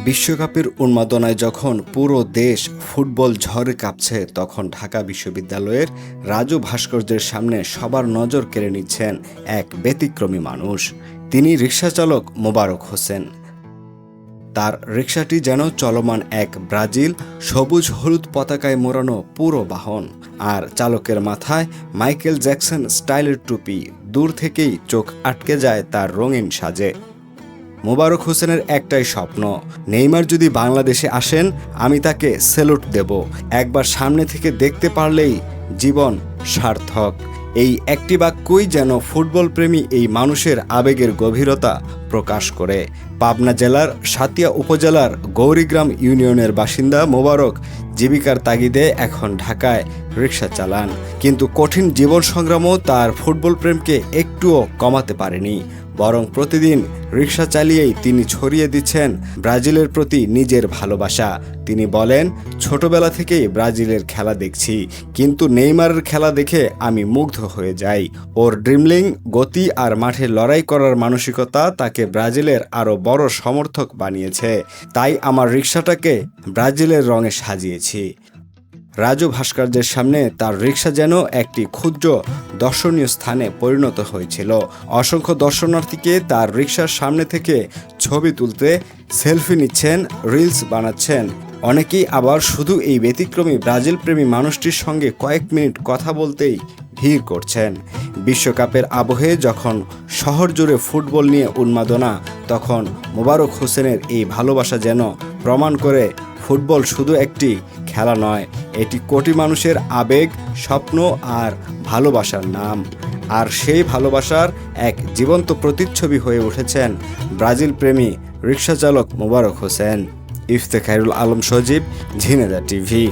বিশ্বকাপের উন্মাদনায় যখন পুরো দেশ ফুটবল ঝড়ে কাঁপছে, তখন ঢাকা বিশ্ববিদ্যালয়ের রাজু ভাস্কর্যের সামনে সবার নজর কেড়ে নিচ্ছেন এক ব্যতিক্রমী মানুষ। তিনি রিকশাচালক মোবারক হোসেন। তার রিকশাটি যেন চলমান এক ব্রাজিল সবুজ হলুদ পতাকায় মোড়ানো পুরো বাহন, আর চালকের মাথায় মাইকেল জ্যাকসন স্টাইলের টুপি। দূর থেকেই চোখ আটকে যায় তার রঙিন সাজে। মোবারক হোসেনের একটাই স্বপ্ন, নেইমার যদি বাংলাদেশে আসেন আমি তাকে স্যালুট দেব। একবার সামনে থেকে দেখতে পারলেই জীবন সার্থক। এই একটি বাক্যই যেন ফুটবল প্রেমী এই মানুষের আবেগের গভীরতা প্রকাশ করে। পাবনা জেলার সাতিয়া উপজেলার গৌরীগ্রাম ইউনিয়নের বাসিন্দা মোবারক জীবিকার তাগিদে এখন ঢাকায় রিকশা চালান, কিন্তু কঠিন জীবন সংগ্রামও তার ফুটবল প্রেমকে একটুও কমাতে পারেনি। বরং প্রতিদিন রিকশা চালিয়েই তিনি ছড়িয়ে দিচ্ছেন ব্রাজিলের প্রতি নিজের ভালোবাসা। তিনি বলেন, ছোটবেলা থেকেই ব্রাজিলের খেলা দেখছি, কিন্তু নেইমারের খেলা দেখে আমি মুগ্ধ হয়ে যাই। ওর ড্রিবলিং, গতি আর মাঠে লড়াই করার মানসিকতা তাকে ব্রাজিলের আরও বড় সমর্থক বানিয়েছে। তাই আমার রিকশাটাকে ব্রাজিলের রঙে সাজিয়েছি। রাজু ভাস্কর্যের সামনে তার রিকশা যেন একটি ক্ষুদ্র দর্শনীয় স্থানে পরিণত হয়েছিল। অসংখ্য দর্শনার্থীকে তার রিকশার সামনে থেকে ছবি তুলতে, সেলফি নিচ্ছেন, রিলস বানাচ্ছেন। অনেকেই আবার শুধু এই ব্যতিক্রমী ব্রাজিল প্রেমী মানুষটির সঙ্গে কয়েক মিনিট কথা বলতেই ভিড় করছেন। বিশ্বকাপের আবহে যখন শহর জুড়ে ফুটবল নিয়ে উন্মাদনা, তখন মোবারক হোসেনের এই ভালোবাসা যেন প্রমাণ করে ফুটবল শুধু একটি খেলা নয়, এটি কোটি মানুষের আবেগ, স্বপ্ন আর ভালোবাসার নাম। আর সেই ভালোবাসার এক জীবন্ত প্রতিচ্ছবি হয়ে উঠেছেন ব্রাজিল প্রেমী রিকশাচালক মোবারক হোসেন। ইফতেখারুল আলম সজীব, ঝিনেদা টিভি।